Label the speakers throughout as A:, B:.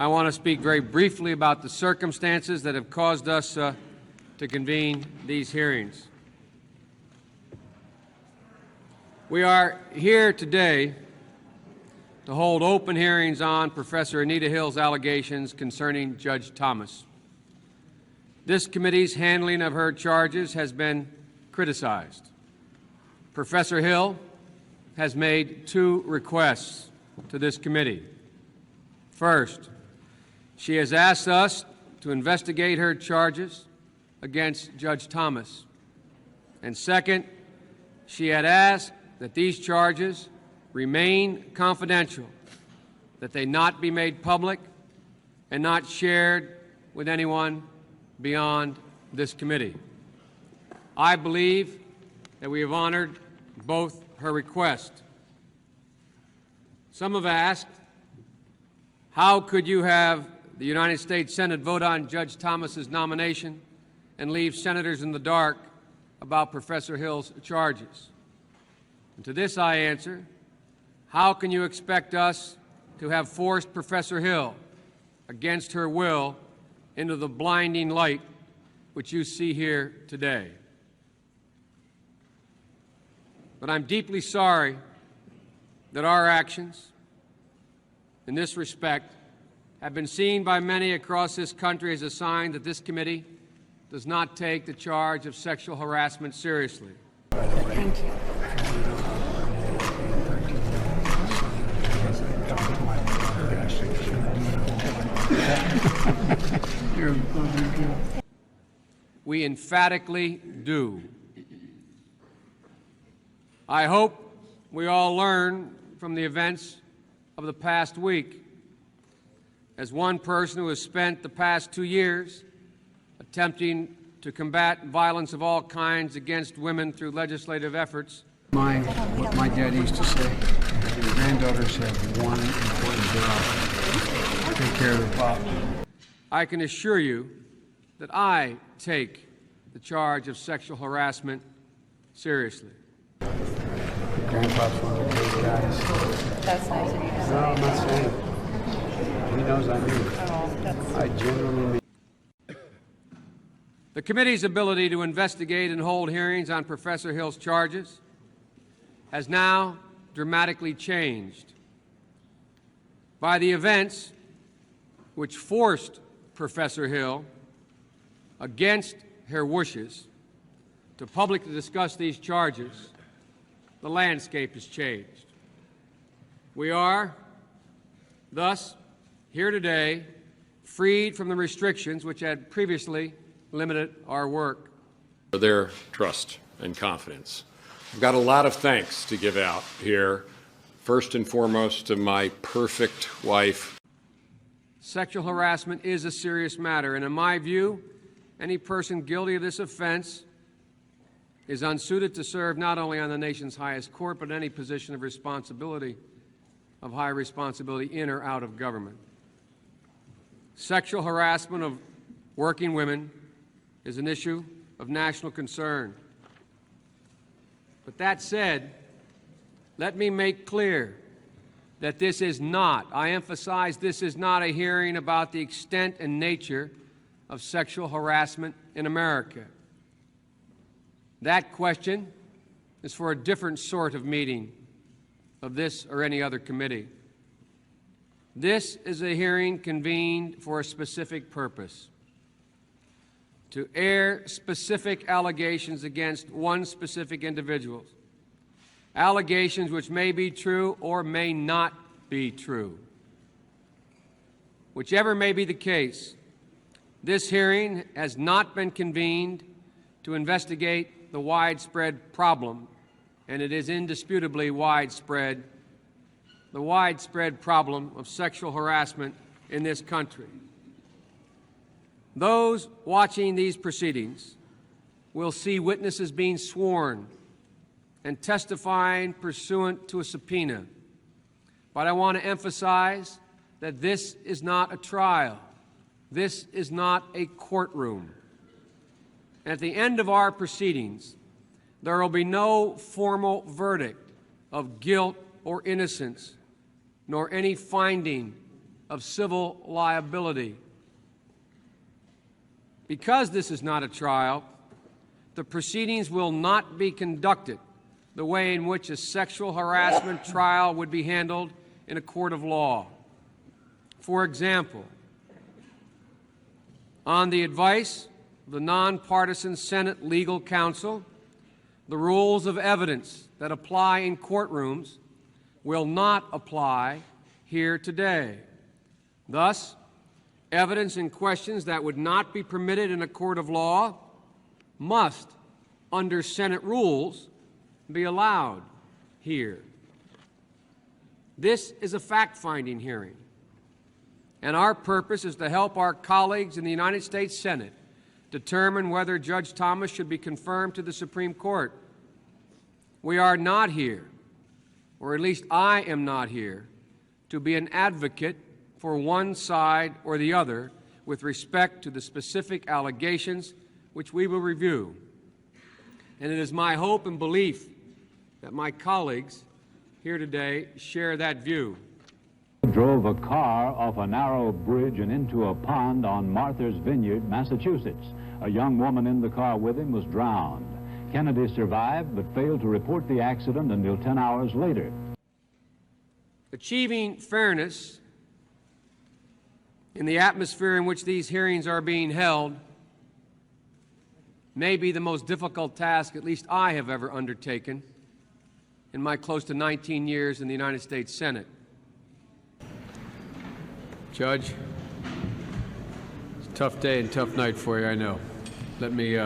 A: I want to speak very briefly about the circumstances that have caused us to convene these hearings. We are here today to hold open hearings on Professor Anita Hill's allegations concerning Judge Thomas. This committee's handling of her charges has been criticized. Professor Hill has made two requests to this committee. First, she has asked us to investigate her charges against Judge Thomas. And second, she had asked that these charges remain confidential, that they not be made public and not shared with anyone beyond this committee. I believe that we have honored both her requests. Some have asked, how could you have the United States Senate vote on Judge Thomas's nomination and leave senators in the dark about Professor Hill's charges? And to this I answer, how can you expect us to have forced Professor Hill, against her will, into the blinding light which you see here today? But I'm deeply sorry that our actions in this respect have been seen by many across this country as a sign that this committee does not take the charge of sexual harassment seriously.
B: Thank you.
A: We emphatically do. I hope we all learn from the events of the past week. As one person who has spent the past 2 years attempting to combat violence of all kinds against women through legislative efforts.
C: What my dad used to say, your granddaughters have one important job: take care of the pop.
A: I can assure you that I take the charge of sexual harassment seriously.
C: Grandpa's one of the great guys.
B: That's nice of you to say.
C: No, I'm not saying. He knows I mean.
B: Oh,
C: I genuinely mean.
A: The committee's ability to investigate and hold hearings on Professor Hill's charges has now dramatically changed by the events which forced Professor Hill, against her wishes, to publicly discuss these charges. The landscape has changed. We are, thus, here today, freed from the restrictions which had previously limited our work.
D: For their trust and confidence. I've got a lot of thanks to give out here, first and foremost to my perfect wife.
A: Sexual harassment is a serious matter, and in my view, any person guilty of this offense is unsuited to serve not only on the nation's highest court, but any position of responsibility, of high responsibility in or out of government. Sexual harassment of working women is an issue of national concern. But that said, let me make clear that this is not, I emphasize, this is not a hearing about the extent and nature of sexual harassment in America. That question is for a different sort of meeting of this or any other committee. This is a hearing convened for a specific purpose: to air specific allegations against one specific individual, allegations which may be true or may not be true. Whichever may be the case, this hearing has not been convened to investigate the widespread problem, and it is indisputably widespread, the widespread problem of sexual harassment in this country. Those watching these proceedings will see witnesses being sworn and testifying pursuant to a subpoena. But I want to emphasize that this is not a trial. This is not a courtroom. At the end of our proceedings, there will be no formal verdict of guilt or innocence, nor any finding of civil liability. Because this is not a trial, the proceedings will not be conducted the way in which a sexual harassment trial would be handled in a court of law. For example, on the advice of the nonpartisan Senate Legal Counsel, the rules of evidence that apply in courtrooms will not apply here today. Thus, evidence in questions that would not be permitted in a court of law must, under Senate rules, be allowed here. This is a fact-finding hearing, and our purpose is to help our colleagues in the United States Senate determine whether Judge Thomas should be confirmed to the Supreme Court. We are not here, or at least I am not here, to be an advocate for one side or the other with respect to the specific allegations which we will review. And it is my hope and belief that my colleagues here today share that view.
E: Drove a car off a narrow bridge and into a pond on Martha's Vineyard, Massachusetts. A young woman in the car with him was drowned. Kennedy survived but failed to report the accident until 10 hours later.
A: Achieving fairness in the atmosphere in which these hearings are being held may be the most difficult task at least I have ever undertaken in my close to 19 years in the United States Senate. Judge, it's a tough day and tough night for you, I know. Let me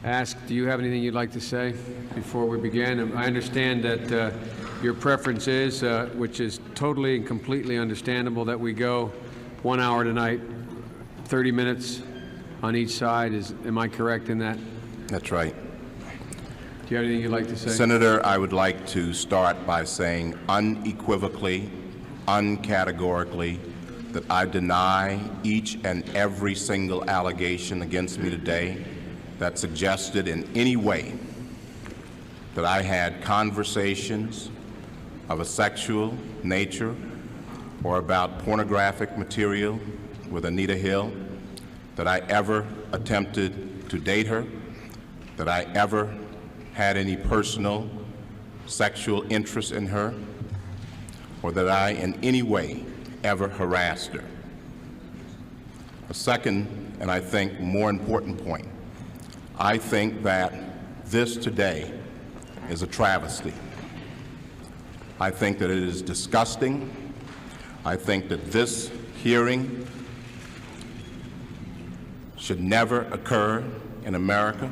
A: ask, do you have anything you'd like to say before we begin? I understand that your preference is, which is totally and completely understandable, that we go 1 hour tonight, 30 minutes on each side. Am I correct in that?
F: That's right.
A: Do you have anything you'd like to say?
F: Senator, I would like to start by saying unequivocally, uncategorically, that I deny each and every single allegation against me today that suggested in any way that I had conversations of a sexual nature or about pornographic material with Anita Hill, that I ever attempted to date her, that I ever had any personal sexual interest in her, or that I in any way ever harassed her. A second, and I think more important point, I think that this today is a travesty. I think that it is disgusting. I think that this hearing should never occur in America.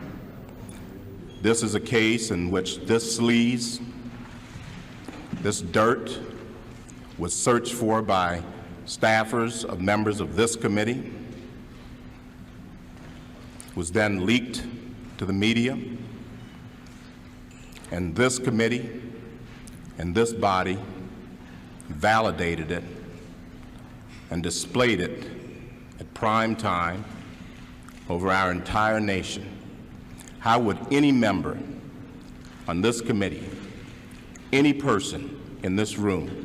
F: This is a case in which this sleaze, this dirt, was searched for by staffers of members of this committee, was then leaked to the media, and this committee and this body validated it and displayed it at prime time over our entire nation. How would any member on this committee, any person in this room,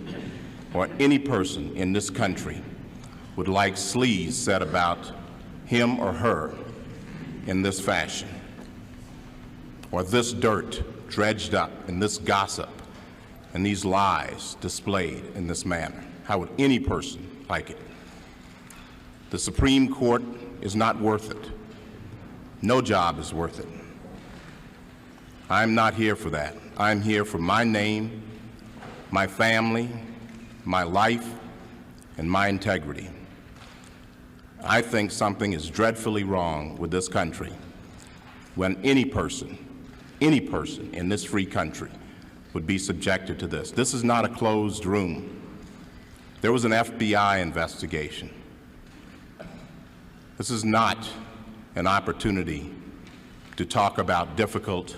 F: or any person in this country would like sleaze said about him or her in this fashion, or this dirt dredged up, and this gossip and these lies displayed in this manner? How would any person like it? The Supreme Court is not worth it. No job is worth it. I'm not here for that. I'm here for my name, my family, my life, and my integrity. I think something is dreadfully wrong with this country when any person in this free country would be subjected to this. This is not a closed room. There was an FBI investigation. This is not an opportunity to talk about difficult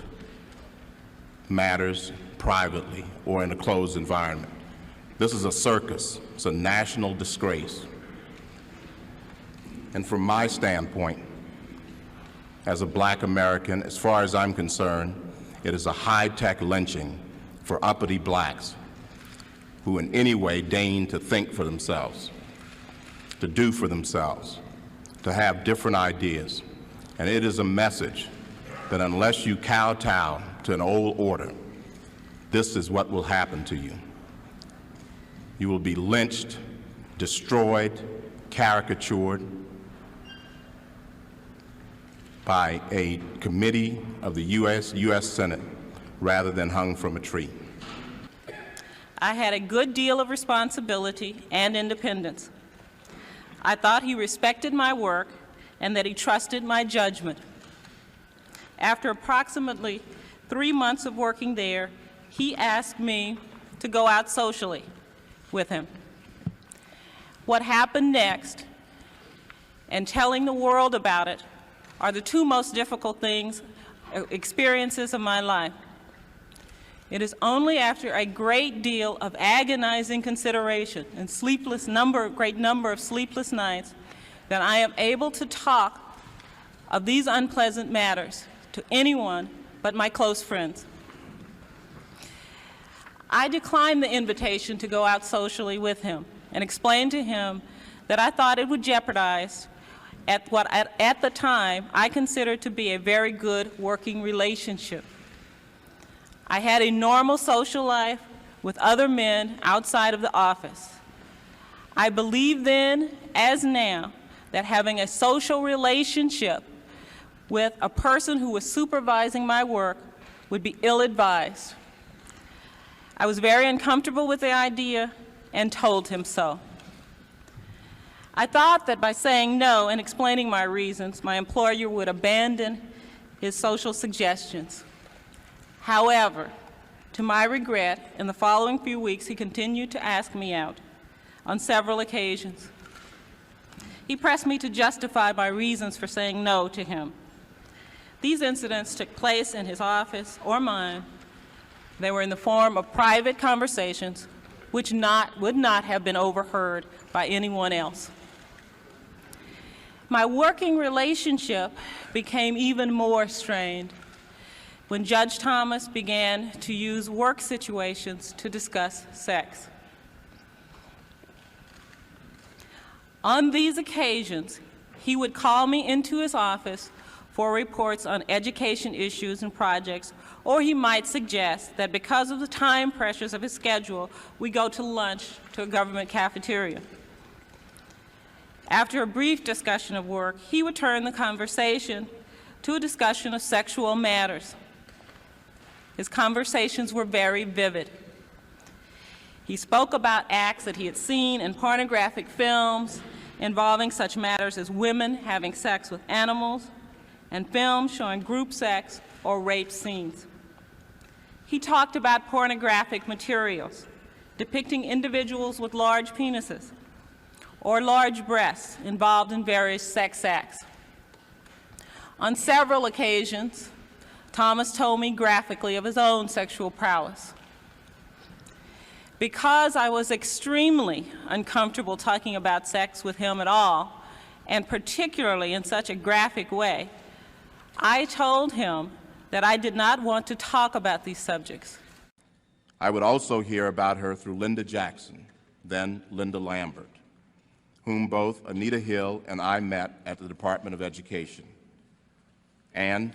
F: matters privately or in a closed environment. This is a circus. It's a national disgrace. And from my standpoint, as a black American, as far as I'm concerned, it is a high-tech lynching for uppity blacks who in any way deign to think for themselves. to do for themselves, to have different ideas. And it is a message that unless you kowtow to an old order, this is what will happen to you. You will be lynched, destroyed, caricatured by a committee of the U.S. Senate rather than hung from a tree.
G: I had a good deal of responsibility and independence. I thought he respected my work and that he trusted my judgment. After approximately 3 months of working there, he asked me to go out socially with him. What happened next and telling the world about it are the two most difficult experiences of my life. It is only after a great deal of agonizing consideration and great number of sleepless nights that I am able to talk of these unpleasant matters to anyone but my close friends. I declined the invitation to go out socially with him and explained to him that I thought it would jeopardize what at the time I considered to be a very good working relationship. I had a normal social life with other men outside of the office. I believed then, as now, that having a social relationship with a person who was supervising my work would be ill-advised. I was very uncomfortable with the idea and told him so. I thought that by saying no and explaining my reasons, my employer would abandon his social suggestions. However, to my regret, in the following few weeks, he continued to ask me out on several occasions. He pressed me to justify my reasons for saying no to him. These incidents took place in his office or mine. They were in the form of private conversations which would not have been overheard by anyone else. My working relationship became even more strained when Judge Thomas began to use work situations to discuss sex. On these occasions, he would call me into his office for reports on education issues and projects, or he might suggest that because of the time pressures of his schedule, we go to lunch to a government cafeteria. After a brief discussion of work, he would turn the conversation to a discussion of sexual matters. His conversations were very vivid. He spoke about acts that he had seen in pornographic films involving such matters as women having sex with animals and films showing group sex or rape scenes. He talked about pornographic materials depicting individuals with large penises or large breasts involved in various sex acts. On several occasions, Thomas told me graphically of his own sexual prowess. Because I was extremely uncomfortable talking about sex with him at all, and particularly in such a graphic way, I told him that I did not want to talk about these subjects.
F: I would also hear about her through Linda Jackson, then Linda Lambert, whom both Anita Hill and I met at the Department of Education. And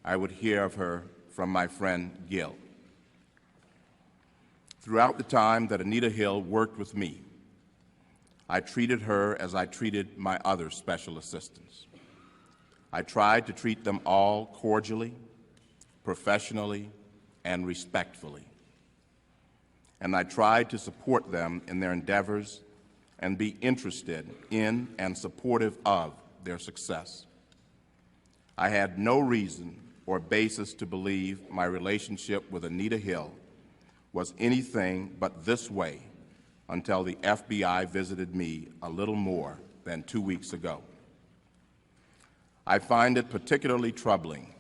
F: I would hear of her from my friend Gil. Throughout the time that Anita Hill worked with me, I treated her as I treated my other special assistants. I tried to treat them all cordially, professionally, and respectfully. And I tried to support them in their endeavors and be interested in and supportive of their success. I had no reason or basis to believe my relationship with Anita Hill was anything but this way until the FBI visited me a little more than 2 weeks ago. I find it particularly troubling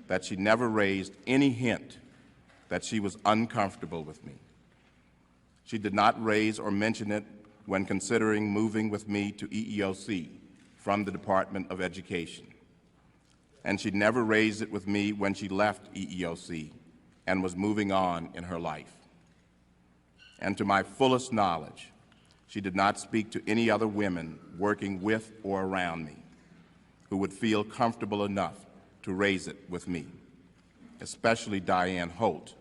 F: that she never raised any hint that she was uncomfortable with me. She did not raise or mention it when considering moving with me to EEOC from the Department of Education. And she never raised it with me when she left EEOC and was moving on in her life. And to my fullest knowledge, She did not speak to any other women working with or around me who would feel comfortable enough to raise it with me, especially Diane Holt,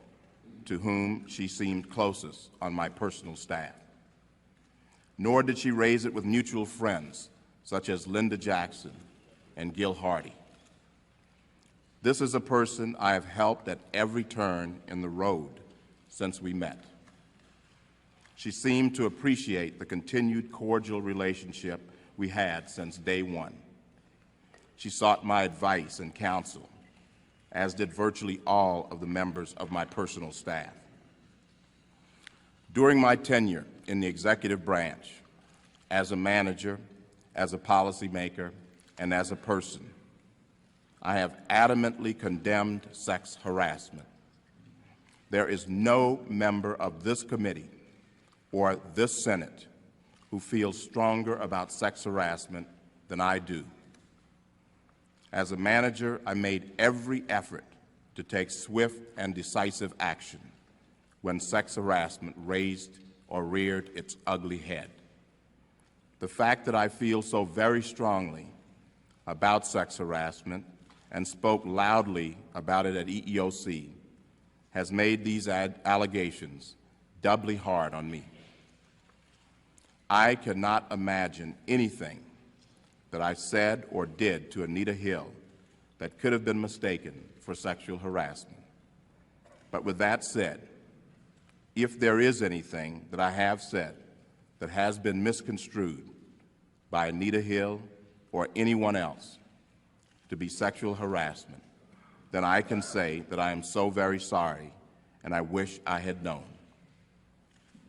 F: to whom she seemed closest on my personal staff. Nor did she raise it with mutual friends such as Linda Jackson and Gil Hardy. This is a person I have helped at every turn in the road since we met. She seemed to appreciate the continued cordial relationship we had since day one. She sought my advice and counsel, as did virtually all of the members of my personal staff. During my tenure in the executive branch, as a manager, as a policymaker, and as a person, I have adamantly condemned sex harassment. There is no member of this committee or this Senate who feels stronger about sex harassment than I do. As a manager, I made every effort to take swift and decisive action when sex harassment raised or reared its ugly head. The fact that I feel so very strongly about sex harassment and spoke loudly about it at EEOC has made these allegations doubly hard on me. I cannot imagine anything that I said or did to Anita Hill that could have been mistaken for sexual harassment. But with that said, if there is anything that I have said that has been misconstrued by Anita Hill or anyone else to be sexual harassment, then I can say that I am so very sorry and I wish I had known.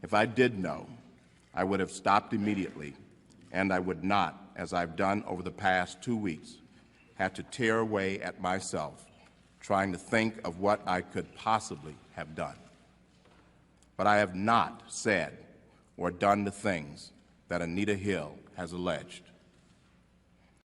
F: If I did know, I would have stopped immediately, and I would not, as I've done over the past 2 weeks, have to tear away at myself trying to think of what I could possibly have done. But I have not said or done the things that Anita Hill has alleged.